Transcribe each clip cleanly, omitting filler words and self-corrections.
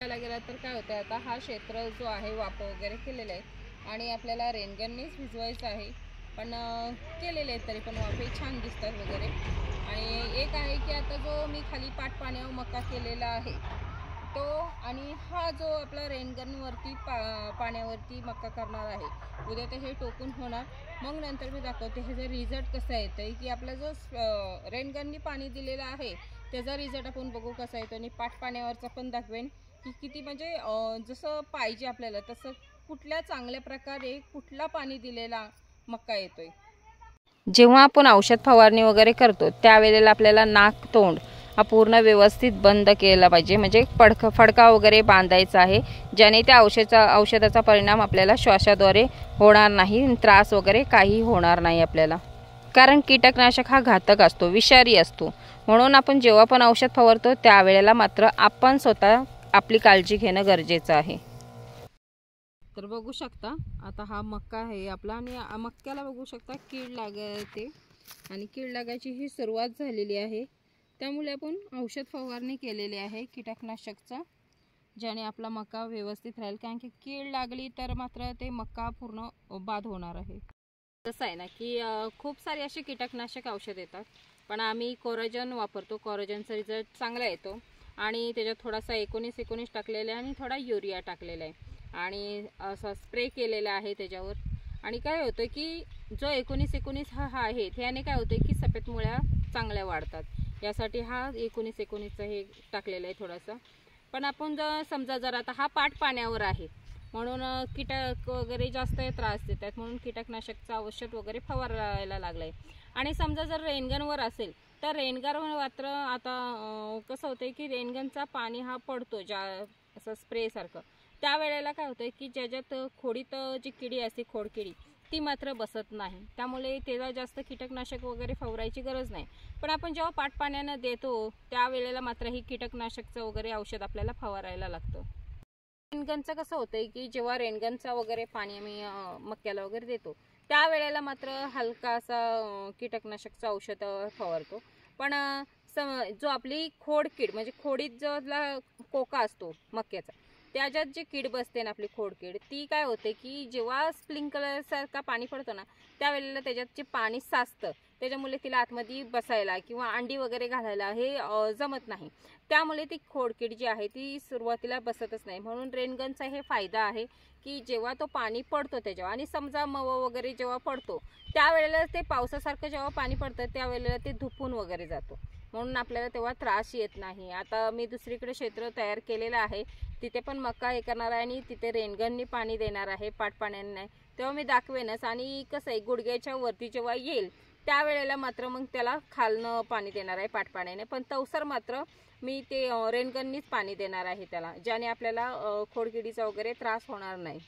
बघायला गेला तर काय होतं, आता हा क्षेत्र जो आहे वाफ वगैरे केलेला आहे आणि आपल्याला रेनगननीच भिजवायचं आहे, पण केलेले आहेत तरी पण वाफे छान दिसतात वगैरे। आणि एक आहे की आता जो मी खाली पाट पाण्यावर मका केलेला आहे तो, आणि हा जो आपला रेनगनवरती पाण्यावरती मका करणार आहे, उद्या ते हे टोकून होणार, मग नंतर मी दाखवते ह्याचा रिझल्ट कसा येतोय, की आपला जो रेनगननी पाणी दिलेला आहे त्याचा रिझल्ट आपण बघू कसा येतो, आणि पाट पाण्यावरचा पण दाखवेन की किती म्हणजे जसं पाहिजे आपल्याला तसं कुठल्या चांगल्या प्रकारे कुठला पाणी दिलेला मका येतोय। जेव्हा आपण औषध फवारणी वगैरे करतो त्यावेळेला आपल्याला नाक तोंड हा पूर्ण व्यवस्थित बंद केला पाहिजे, म्हणजे फडका वगैरे बांधायचा आहे, ज्याने त्या औषधाचा परिणाम आपल्याला श्वासाद्वारे होणार नाही, त्रास वगैरे काही होणार नाही आपल्याला। कारण कीटकनाशक हा घातक असतो, विषारी असतो, म्हणून आपण जेव्हा पण औषध फवारतो त्यावेळेला मात्र आपण स्वतः आपली काळजी घेणं गरजेचं आहे। तर बघू शकता आता हा मक्का आहे आपला, आणि मक्क्याला बघू शकता कीड लागते, आणि कीड लागायची ही सुरुवात झालेली आहे, त्यामुळे आपण औषध फवारणी केलेली आहे कीटकनाशकचा, ज्याने आपला मका व्यवस्थित राहील, कारण की कीड लागली तर मात्र ते मका पूर्ण बाद होणार आहे। कसं आहे ना की खूप सारे असे कीटकनाशक औषध येतात, पण आम्ही कोराजन वापरतो, कोराजनचा रिझल्ट चांगला येतो, आणि त्याच्यात थोडासा 19-19 टाकलेला आहे आणि थोडा युरिया टाकलेला आहे, आणि असा स्प्रे केलेला आहे त्याच्यावर। आणि काय होतं की जो 19-19 हा आहे त्याने काय होतं की सफेद मुळ्या चांगल्या वाढतात, यासाठी हा 19-19चा हे टाकलेला आहे थोडासा। पण आपण जर समजा जर आता हा पाट पाण्यावर आहे म्हणून कीटक वगैरे जास्त त्रास देतात, म्हणून कीटकनाशकचं औषध वगैरे फवारायला लागलंय। आणि समजा जर रेनगनवर असेल तर रेनगनवर मात्र आता कसं होतंय की रेनगनचा पाणी हा पडतो ज्या असं स्प्रे सारखं, त्यावेळेला काय होतंय की ज्याच्यात खोडीत जी किडी असते खोडकिडी ती मात्र बसत नाही, त्यामुळे त्याला जास्त कीटकनाशक वगैरे फवारायची गरज नाही। पण आपण जेव्हा पाट पाण्यानं देतो त्यावेळेला मात्र ही कीटकनाशकचं वगैरे औषध आपल्याला फवारायला लागतं। रेनगनचं कसं होतंय की जेव्हा रेनगनचा वगैरे पाणी आम्ही मक्याला वगैरे देतो त्यावेळेला मात्र हलकासा कीटकनाशकचं औषध फवारतो, पण जो आपली खोडकीड म्हणजे खोडीत जो कोका असतो मक्याचा त्याच्यात जी कीड बसते ना आपली खोडकीड, ती काय होते की जेव्हा स्प्रिंकलर सारखा पाणी पडतो ना त्यावेळेला त्याच्यात जे पाणी साचतं त्याच्यामुळे तिला आतमध्ये बसायला किंवा अंडी वगैरे घालायला हे जमत नाही, त्यामुळे ती खोडकीड जी आहे ती सुरुवातीला बसतच नाही। म्हणून रेनगनचा हे फायदा आहे की जेव्हा तो पाणी पडतो त्याच्यावर, आणि समजा मव वगैरे जेव्हा पडतो त्यावेळेला ते पावसासारखं जेव्हा पाणी पडतं त्यावेळेला ते धुपून वगैरे जातो, म्हणून आपल्याला तेव्हा त्रास येत नाही। आता मी दुसरीकडे क्षेत्र तयार केलेलं आहे, तिथे पण मका हे करणार आहे आणि तिथे रेनगननी पाणी देणार आहे, पाट पाण्याने नाही, तेव्हा मी दाखवेनच। आणि कसं आहे गुडघ्याच्या वरती जेव्हा येईल त्यावेळेला मात्र मग त्याला खालनं पाणी देणार आहे पाट पाण्याने, पण तवसर मात्र मी ते रेनगननीच पाणी देणार आहे त्याला, ज्याने आपल्याला खोडकिडीचा वगैरे त्रास होणार नाही।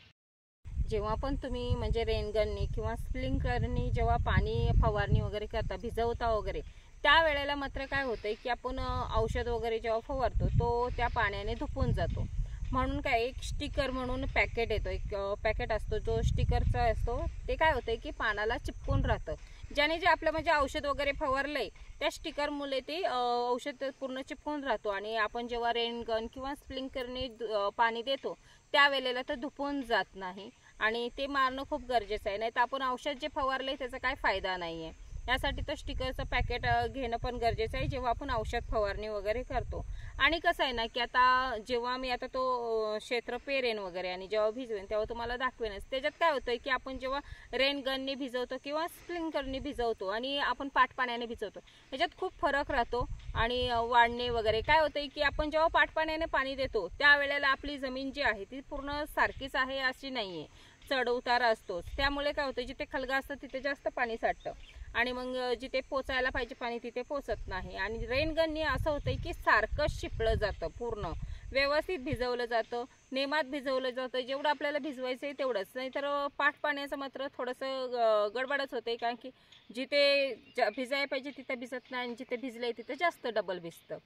जेव्हा पण तुम्ही म्हणजे रेनगननी किंवा स्प्रिंकलरनी जेव्हा पाणी फवारणी वगैरे करता भिजवता वगैरे त्यावेळेला मात्र काय होतंय की आपण औषध वगैरे जेव्हा फवारतो तो त्या पाण्याने धुपून जातो, म्हणून काय एक स्टिकर म्हणून पॅकेट येतो, एक पॅकेट असतो जो स्टिकरचा असतो, ते काय होतंय की पानाला चिपकून राहतं, ज्याने जे आपलं म्हणजे औषध वगैरे फवारलंय त्या स्टिकर मुळे ते औषध पूर्ण चिपकून राहतो, आणि आपण जेव्हा रेनगन किंवा स्प्रिंकलरने पाणी देतो त्यावेळेला तर धुपून जात नाही, आणि ते मारणं खूप गरजेचं आहे, नाही तर आपण औषध जे फवारलंय त्याचा काय फायदा नाही आहे। यासाठी तर स्टिकरचं पॅकेट घेणं पण गरजेचं आहे जेव्हा आपण औषध फवारणी वगैरे करतो। आणि कसं आहे ना की आता जेव्हा मी आता तो क्षेत्र पेरेन वगैरे आणि जेव्हा भिजवेन तेव्हा तुम्हाला दाखवेनच, त्याच्यात काय होतंय की आपण जेव्हा रेनगनने भिजवतो किंवा स्प्रिंकलरने भिजवतो आणि आपण पाट पाण्याने भिजवतो त्याच्यात खूप फरक राहतो, आणि वाढणे वगैरे काय होतंय की आपण जेव्हा पाट पाण्याने पाणी देतो त्यावेळेला आपली जमीन जी आहे ती पूर्ण सारखीच आहे अशी नाहीये, चढ उतार असतोच, त्यामुळे काय होतं जिथे खलगा असतं तिथे जास्त पाणी साठतं, आणि मग जिथे पोचायला पाहिजे पाणी तिथे पोचत नाही। आणि रेनगननी असं होतंय की सारखं शिपलं जातं, पूर्ण व्यवस्थित भिजवलं जातं, नेमात भिजवलं जातं, जेवढं आपल्याला भिजवायचं आहे तेवढंच, नाहीतर पाट पाण्याचं मात्र थोडंसं गडबडच होते, कारण की जिथे भिजायला पाहिजे तिथे भिजत नाही आणि जिथे भिजलंय तिथे जास्त डबल भिजतं।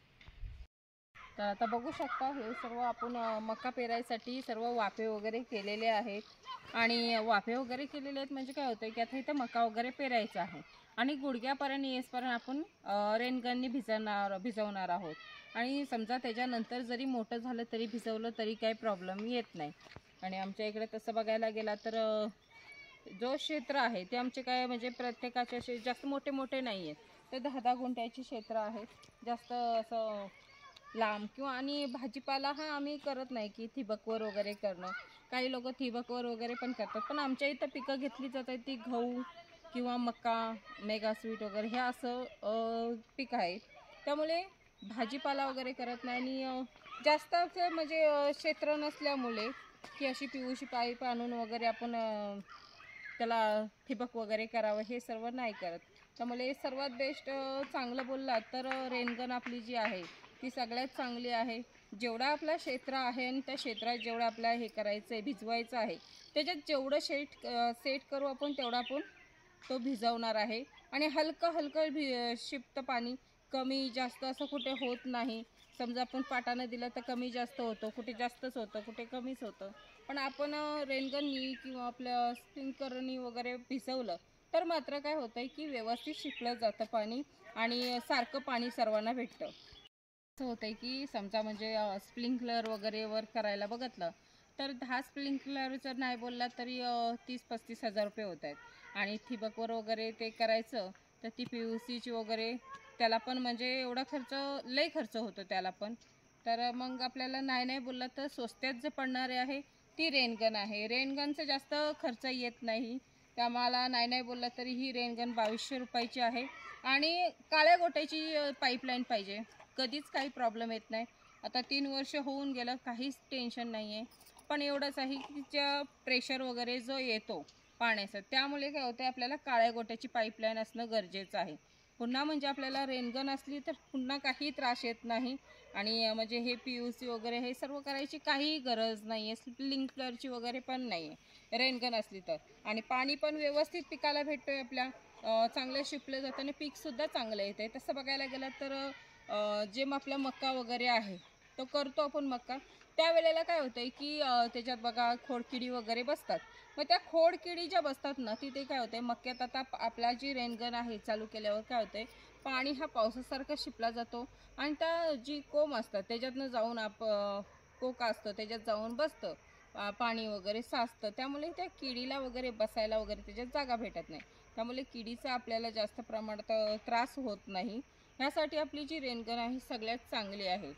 तर आता बघू शकता हे सर्व आपण मका पेरायसाठी सर्व वाफे वगैरे केलेले आहेत, आणि वाफे वगैरे केलेले आहेत म्हणजे काय होतं की आता इथं मका वगैरे पेरायचा आहे आणि गुडघ्यापर्यंत येसपर्यंत आपण रेनगननी भिजवणार आहोत। आणि समजा त्याच्यानंतर जरी मोठं झालं तरी भिजवलं तरी काही प्रॉब्लेम येत नाही. आणि आमच्या इकडे तसं बघायला गेला तर जो क्षेत्र आहे ते आमचे काय म्हणजे प्रत्येकाचे असे जास्त मोठे मोठे नाही आहेत, तर 10-10 गुंठ्याची क्षेत्र आहेत, जास्त असं लांब किंवा. आणि भाजीपाला हा आम्ही करत नाही की ठिबकवर वगैरे करणं. काही लोक ठिबकवर वगैरे पण करतात, पण आमच्या इथं पिकं घेतली जातात ती गहू किंवा मका, मेगा स्वीट वगैरे हे असं पीक आहे. त्यामुळे भाजीपाला वगैरे करत नाही. आणि जास्त असं म्हणजे क्षेत्र नसल्यामुळे की अशी पिवळशी पाईप आणून वगैरे आपण त्याला ठिबक वगैरे करावं हे सर्व नाही करत. त्यामुळे सर्वात बेस्ट चांगलं बोललात तर रेनगन आपली जी आहे ती सगळ्यात चांगली आहे. जेवढा आपला क्षेत्र आहे आणि त्या क्षेत्रात जेवढं आपल्याला हे करायचं आहे, भिजवायचं आहे, त्याच्यात जेवढं सेट करू आपण तेवढा आपण तो भिजवणार आहे. आणि हलकं हलकं शिपतं पाणी, कमी जास्त असं कुठे होत नाही. समजा आपण पाटानं दिलं तर कमी जास्त होतं, कुठे जास्तच होतं, कुठे कमीच होतं. पण आपण रेनगननी किंवा आपल्या स्प्रिंकलरनी वगैरे भिजवलं तर मात्र काय होतं आहे की व्यवस्थित शिपलं जातं पाणी आणि सारखं पाणी सर्वांना भेटतं. असं होतं आहे की समजा म्हणजे स्प्रिंकलर वगैरे वर करायला बघितलं तर 10 स्प्रिंकलर जर नाही बोलला तरी 30-35 हजार रुपये होत आहेत. आणि ठिबकवर वगैरे ते करायचं तर ती PVCची वगैरे त्याला पण म्हणजे एवढा खर्च, लई खर्च होतो त्याला पण. तर मग आपल्याला नाही बोललं तर स्वस्त्यात जे पडणारे आहे ती रेनगन आहे. रेनगनचं जास्त खर्च येत नाही. त्या मला नाही बोलला तरी ही रेनगन 2200 रुपयाची आहे. आणि काळ्या गोट्याची पाईपलाईन पाहिजे, कधीच काही प्रॉब्लेम येत नाही. आता 3 वर्ष होऊन गेलं, काहीच टेन्शन नाही आहे. पण एवढंच आहे की तिच्या प्रेशर वगैरे जो येतो पाण्याचं, त्यामुळे काय होतं आपल्याला काळ्या गोट्याची पाईपलाईन असणं गरजेचं आहे. पुन्हा म्हणजे आपल्याला रेनगन असली तर पुन्हा काही त्रास येत नाही. आणि म्हणजे हे PVC वगैरे हे सर्व करायची काही गरज नाही आहे, स्प्रिंकलरची वगैरे पण नाही आहे रेनगन असली तर. आणि पाणी पण व्यवस्थित पिकाला भेटतो आहे आपल्या, चांगलं शिपलं जातं आणि पीकसुद्धा चांगलं येतं आहे. तसं बघायला गेलं तर जे आपला मका वगैरे आहे तो करतो आपण मका, त्यावेळेला काय होतं आहे की त्याच्यात बघा खोडकिडी वगैरे बसतात. मग त्या खोडकिडी ज्या बसतात ना तिथे काय होतं आहे मक्यात, आता आपला जी रेनगन आहे चालू केल्यावर काय होतं आहे पाणी हा पावसासारखा शिपला जातो आणि त्या जी कोंब असतात त्याच्यातनं जाऊन कोका असतं त्याच्यात जाऊन बसतं, पाणी वगैरे साचतं. त्यामुळे त्या किडीला वगैरे बसायला वगैरे त्याच्यात जागा भेटत नाही. त्यामुळे किडीचा आपल्याला जास्त प्रमाणात त्रास होत नाही. ह्यासाठी आपली जी रेनगन आहे सगळ्यात चांगली आहे.